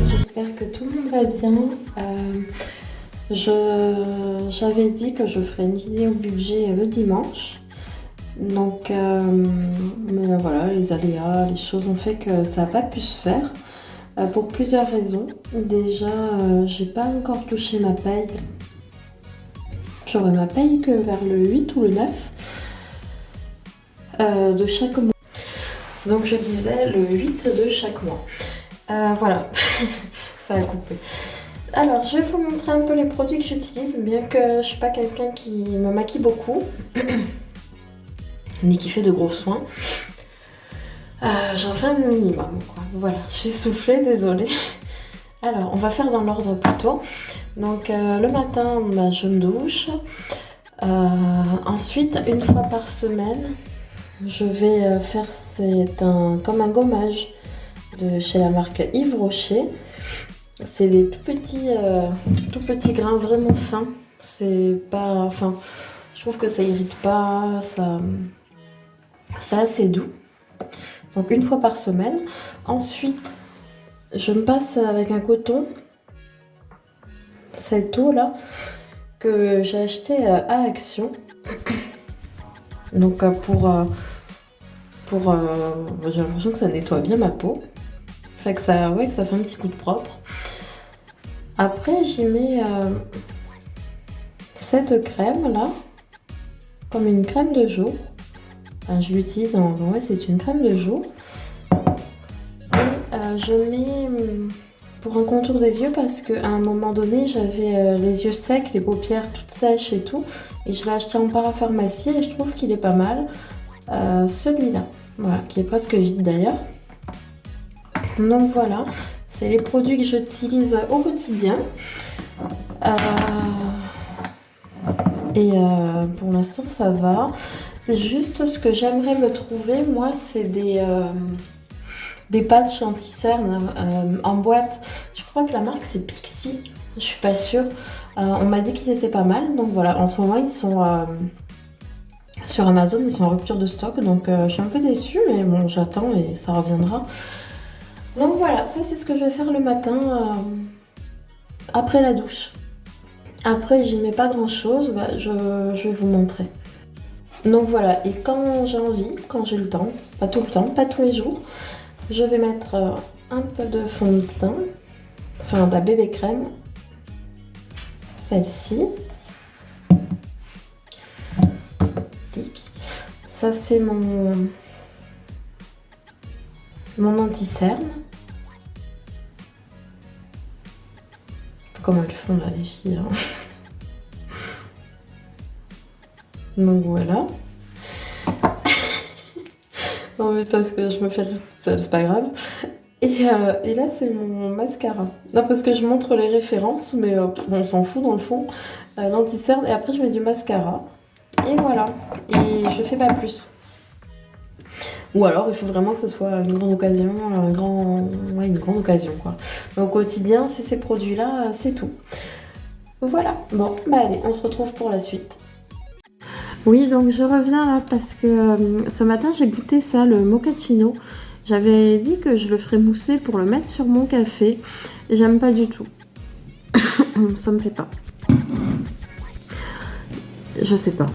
J'espère que tout le monde va bien. J'avais dit que je ferais une vidéo budget le dimanche. Donc, mais voilà, les aléas, les choses ont fait que ça n'a pas pu se faire pour plusieurs raisons. Déjà, j'ai pas encore touché ma paye. J'aurai ma paye que vers le 8 ou le 9 de chaque mois. Donc, je disais le 8 de chaque mois. Voilà, ça a coupé. Alors, je vais vous montrer un peu les produits que j'utilise, bien que je ne suis pas quelqu'un qui me maquille beaucoup, ni qui fait de gros soins. J'en fais un minimum, quoi. Voilà, je vais souffler, désolée. Alors, on va faire dans l'ordre plutôt. Donc, le matin, je me douche. Ensuite, une fois par semaine, je vais faire comme un gommage de chez la marque Yves Rocher. C'est des tout petits grains vraiment fins. C'est pas, enfin, je trouve que ça irrite pas, c'est assez doux. Donc une fois par semaine. Ensuite, je me passe avec un coton, cette eau là que j'ai acheté à Action. Donc j'ai l'impression que ça nettoie bien ma peau. Fait que ça fait un petit coup de propre. Après, j'y mets cette crème là, comme une crème de jour. Enfin, je l'utilise c'est une crème de jour. Et je mets pour un contour des yeux parce qu'à un moment donné, j'avais les yeux secs, les paupières toutes sèches et tout. Et je l'ai acheté en parapharmacie et je trouve qu'il est pas mal. Celui-là, voilà, qui est presque vide d'ailleurs. Donc voilà, c'est les produits que j'utilise au quotidien. Pour l'instant ça va. C'est juste ce que j'aimerais me trouver, moi, c'est des patchs anti-cernes en boîte. Je crois que la marque c'est Pixi, je suis pas sûre. On m'a dit qu'ils étaient pas mal, donc voilà, en ce moment ils sont sur Amazon, ils sont en rupture de stock, donc je suis un peu déçue, mais bon, j'attends et ça reviendra. Donc voilà, ça c'est ce que je vais faire le matin après la douche. Après, j'y mets pas grand chose, je vais vous montrer. Donc voilà, et quand j'ai envie, quand j'ai le temps, pas tout le temps, pas tous les jours, je vais mettre un peu de fond de teint, enfin de la bébé crème, celle-ci. Ça c'est mon anti-cerne. Comment elles font là les filles, hein. Donc voilà. Non mais parce que je me fais rire toute seule, c'est pas grave. Et là c'est mon mascara. Non parce que je montre les références, mais on s'en fout dans le fond. L'anti-cerne, et après je mets du mascara. Et voilà. Et je fais pas plus. Ou alors il faut vraiment que ce soit une grande occasion, une grande occasion quoi. Mais au quotidien, c'est ces produits-là, c'est tout. Voilà. Bon, allez, on se retrouve pour la suite. Oui, donc je reviens là parce que ce matin j'ai goûté ça, le mochaccino. J'avais dit que je le ferais mousser pour le mettre sur mon café. J'aime pas du tout. Ça me plaît pas. Je sais pas.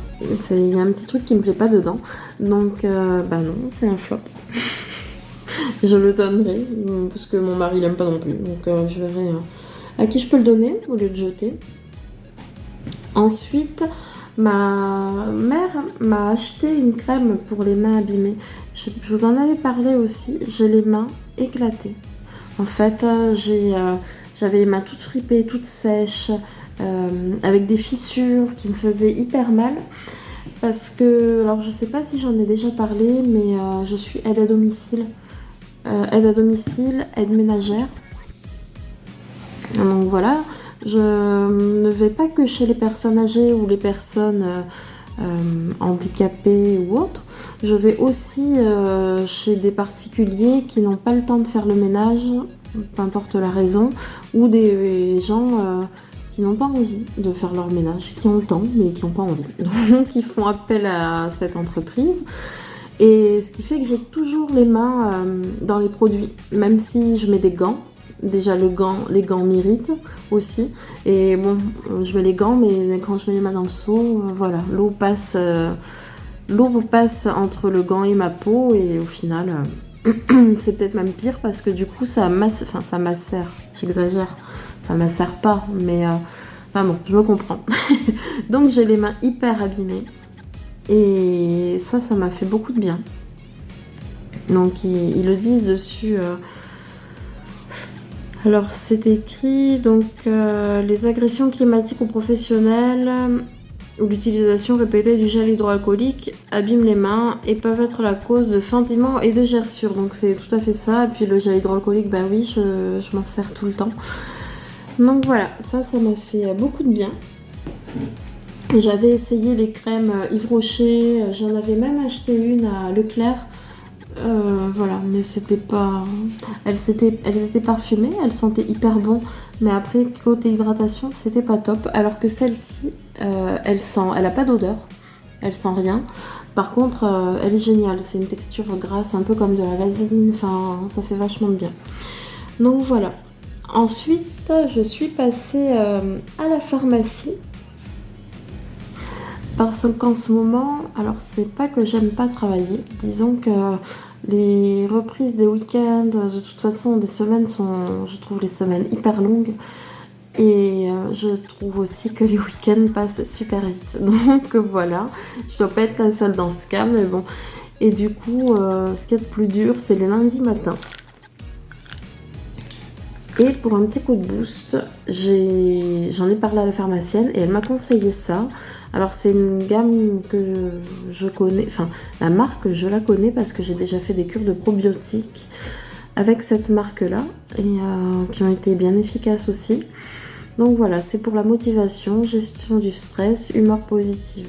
Il y a un petit truc qui me plaît pas dedans. Donc, non, c'est un flop. Je le donnerai parce que mon mari l'aime pas non plus. Donc, je verrai à qui je peux le donner au lieu de jeter. Ensuite, Ma mère m'a acheté une crème pour les mains abîmées. Je vous en avais parlé aussi, j'ai les mains éclatées. En fait, j'avais les mains toutes fripées, toutes sèches, avec des fissures qui me faisaient hyper mal. Parce que, alors je sais pas si j'en ai déjà parlé, mais je suis aide à domicile. Aide à domicile, aide ménagère. Donc voilà, je ne vais pas que chez les personnes âgées ou les personnes handicapées ou autres. Je vais aussi chez des particuliers qui n'ont pas le temps de faire le ménage, peu importe la raison, ou des gens qui n'ont pas envie de faire leur ménage, qui ont le temps mais qui n'ont pas envie. Donc ils font appel à cette entreprise. Et ce qui fait que j'ai toujours les mains dans les produits, même si je mets des gants. Déjà les gants m'irritent aussi. Et bon, je mets les gants, mais quand je mets les mains dans le seau, voilà, l'eau passe entre le gant et ma peau. Et au final, c'est peut-être même pire parce que du coup, ça macère. J'exagère, ça macère pas, mais enfin bon, je me comprends. Donc j'ai les mains hyper abîmées. Et ça m'a fait beaucoup de bien. Donc ils le disent dessus. Alors c'est écrit donc les agressions climatiques ou professionnelles ou l'utilisation répétée du gel hydroalcoolique abîment les mains et peuvent être la cause de fendillements et de gerçures. Donc c'est tout à fait ça. Et puis le gel hydroalcoolique, bah oui, je m'en sers tout le temps. Donc voilà, ça m'a fait beaucoup de bien. J'avais essayé les crèmes Yves Rocher, j'en avais même acheté une à Leclerc. Voilà, mais c'était pas... Elles étaient parfumées, elles sentaient hyper bon, mais après, côté hydratation, c'était pas top. Alors que celle-ci, elle a pas d'odeur, elle sent rien. Par contre, elle est géniale, c'est une texture grasse, un peu comme de la vaseline, enfin, ça fait vachement de bien. Donc voilà. Ensuite, je suis passée à la pharmacie. Parce qu'en ce moment, alors c'est pas que j'aime pas travailler, disons que les reprises des week-ends, de toute façon, je trouve les semaines hyper longues et je trouve aussi que les week-ends passent super vite. Donc voilà, je dois pas être la seule dans ce cas, mais bon. Et du coup, ce qui est le plus dur, c'est les lundis matins. Et pour un petit coup de boost, j'en ai parlé à la pharmacienne et elle m'a conseillé ça. Alors c'est une gamme que je connais, enfin la marque je la connais parce que j'ai déjà fait des cures de probiotiques avec cette marque-là et qui ont été bien efficaces aussi. Donc voilà, c'est pour la motivation, gestion du stress, humeur positive.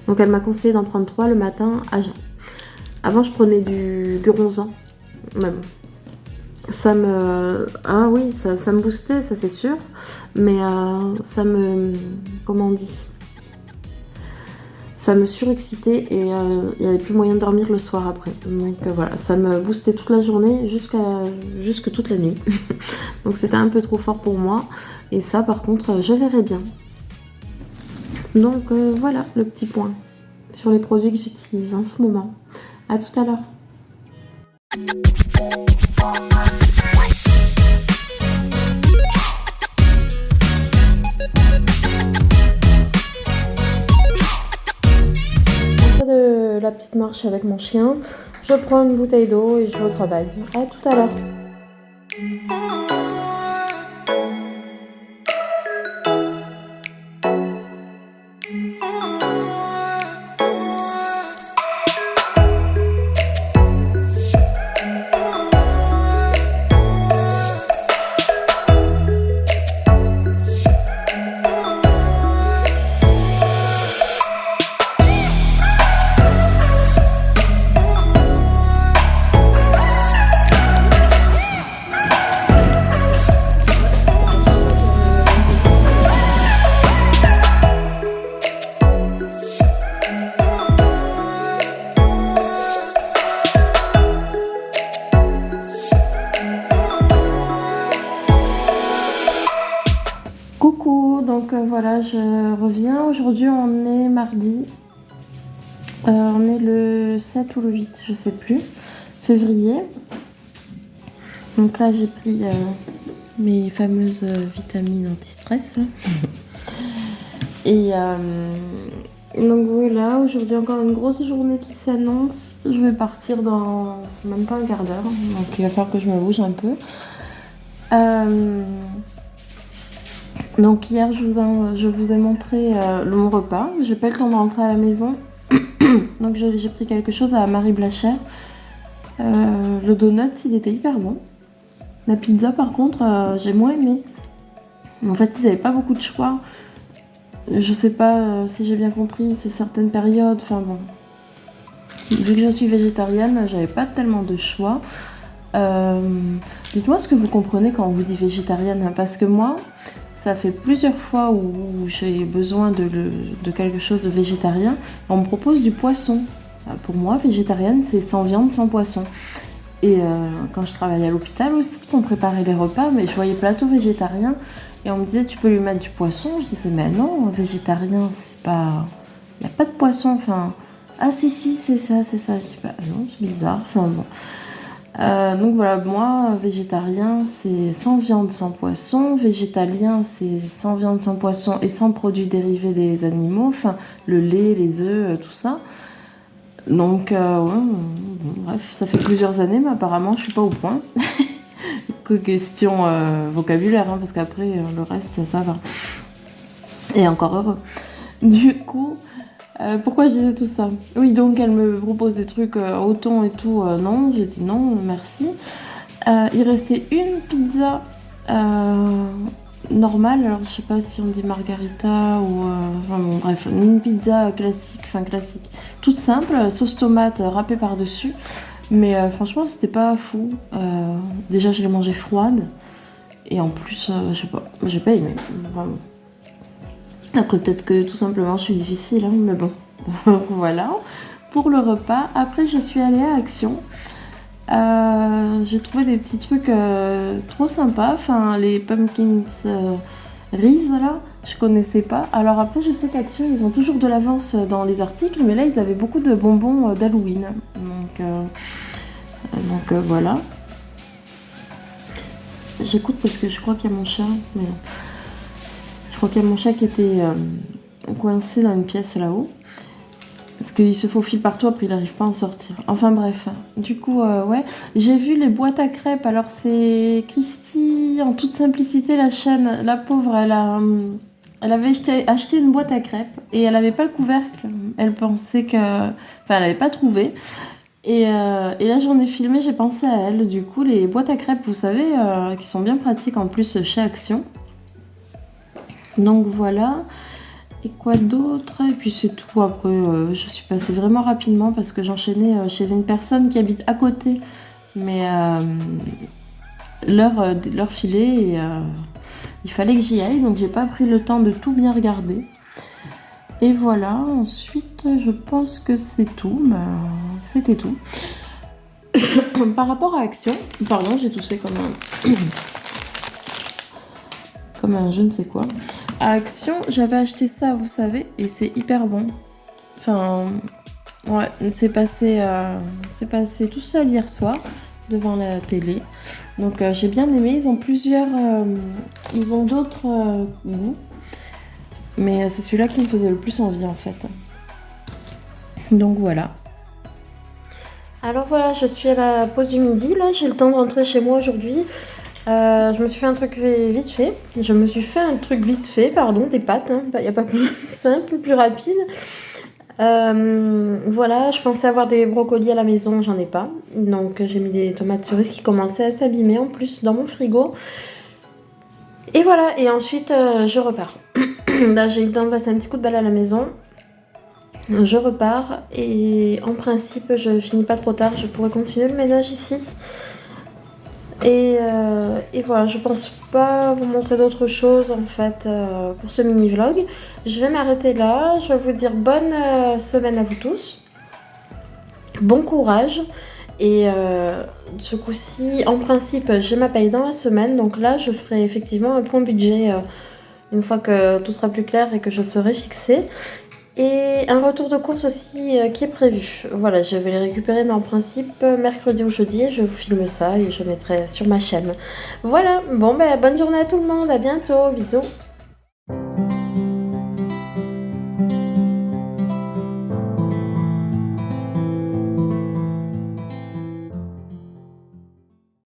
Donc elle m'a conseillé d'en prendre 3 le matin à jeun. Avant je prenais du ronzan, mais bon. Ah oui, ça me boostait, ça c'est sûr, mais comment on dit, ça me surexcitait et il n'y avait plus moyen de dormir le soir après. Donc voilà, ça me boostait toute la journée jusque toute la nuit. Donc c'était un peu trop fort pour moi et ça par contre je verrai bien. Donc voilà le petit point sur les produits que j'utilise en ce moment. À tout à l'heure. De la petite marche avec mon chien, je prends une bouteille d'eau et je vais au travail. À tout à l'heure. Coucou, donc voilà, je reviens. Aujourd'hui, on est mardi. On est le 7 ou le 8, je sais plus, février. Donc là, j'ai pris mes fameuses vitamines anti-stress. Et donc voilà, aujourd'hui encore une grosse journée qui s'annonce. Je vais partir dans même pas un quart d'heure, donc il va falloir que je me bouge un peu. Donc hier, je vous ai montré mon repas. J'ai pas eu le temps de rentrer à la maison, donc j'ai pris quelque chose à Marie Blachère. Le donut, il était hyper bon. La pizza, par contre, j'ai moins aimé. En fait, ils n'avaient pas beaucoup de choix. Je sais pas si j'ai bien compris, c'est certaines périodes. Enfin bon, vu que je suis végétarienne, j'avais pas tellement de choix. Dites-moi ce que vous comprenez quand on vous dit végétarienne, hein, parce que moi, ça fait plusieurs fois où j'ai besoin de quelque chose de végétarien. On me propose du poisson. Pour moi, végétarienne, c'est sans viande, sans poisson. Et quand je travaillais à l'hôpital aussi, on préparait les repas, mais je voyais plateau végétarien. Et on me disait, tu peux lui mettre du poisson. Je disais, mais non, végétarien, c'est pas... Il n'y a pas de poisson, enfin... Ah si, c'est ça, c'est ça. Je dis, bah non, c'est bizarre, enfin bon... donc voilà, moi, végétarien, c'est sans viande, sans poisson. Végétalien, c'est sans viande, sans poisson et sans produits dérivés des animaux. Enfin, le lait, les œufs, tout ça. Donc, ouais, bon, bref, ça fait plusieurs années, mais apparemment, je suis pas au point. Que question vocabulaire, hein, parce qu'après, le reste, ça va. Et encore heureux. Du coup... pourquoi je disais tout ça? Oui, donc elle me propose des trucs au thon et tout. Non, j'ai dit non, merci. Il restait une pizza normale. Alors, je sais pas si on dit margarita ou... enfin bon, bref, une pizza classique, enfin classique. Toute simple, sauce tomate râpée par-dessus. Mais franchement, c'était pas fou. Déjà, je l'ai mangée froide. Et en plus, je sais pas, j'ai pas aimé. Vraiment. Après, peut-être que tout simplement, je suis difficile, hein, mais bon. Voilà, pour le repas. Après, je suis allée à Action. J'ai trouvé des petits trucs trop sympas. Enfin, les pumpkins Reese, là, je connaissais pas. Alors après, je sais qu'Action, ils ont toujours de l'avance dans les articles, mais là, ils avaient beaucoup de bonbons d'Halloween. Donc voilà. J'écoute parce que je crois qu'il y a mon chat, mais non. Je crois qu'il y a mon chat qui était coincé dans une pièce là-haut. Parce qu'il se faufile partout, après il n'arrive pas à en sortir. Enfin bref, du coup, ouais. J'ai vu les boîtes à crêpes. Alors c'est Christy, en toute simplicité, la chaîne. La pauvre, elle avait acheté une boîte à crêpes et elle n'avait pas le couvercle. Elle pensait que... Enfin, elle n'avait pas trouvé. Et là, j'en ai filmé, j'ai pensé à elle. Du coup, les boîtes à crêpes, vous savez, qui sont bien pratiques en plus chez Action. Donc voilà. Et quoi d'autre? Et puis c'est tout. Après, je suis passée vraiment rapidement parce que j'enchaînais chez une personne qui habite à côté. Mais l'heure filait et il fallait que j'y aille. Donc j'ai pas pris le temps de tout bien regarder. Et voilà, ensuite, je pense que c'est tout. Ben, c'était tout. Par rapport à Action, pardon, j'ai toussé comme un je ne sais quoi. À Action, j'avais acheté ça, vous savez, et c'est hyper bon. Enfin, ouais, c'est passé tout seul hier soir devant la télé. Donc j'ai bien aimé. Ils ont d'autres goûts, mais c'est celui-là qui me faisait le plus envie en fait. Donc voilà. Alors voilà, je suis à la pause du midi. Là, j'ai le temps de rentrer chez moi aujourd'hui. Je me suis fait un truc vite fait. Des pâtes. Il n'y a pas plus simple, plus rapide. Voilà, je pensais avoir des brocolis à la maison, j'en ai pas. Donc j'ai mis des tomates cerises qui commençaient à s'abîmer en plus dans mon frigo. Et voilà, et ensuite je repars. Là, j'ai eu le temps de passer un petit coup de balle à la maison. Je repars et en principe, je finis pas trop tard. Je pourrais continuer le ménage ici. Et voilà, je pense pas vous montrer d'autres choses en fait pour ce mini vlog. Je vais m'arrêter là. Je vais vous dire bonne semaine à vous tous. Bon courage. Et ce coup-ci, en principe, j'ai ma paye dans la semaine. Donc là, je ferai effectivement un point budget une fois que tout sera plus clair et que je serai fixée. Et un retour de course aussi qui est prévu. Voilà, je vais les récupérer en principe mercredi ou jeudi et je vous filme ça et je mettrai sur ma chaîne. Voilà, bon ben bonne journée à tout le monde, à bientôt, bisous.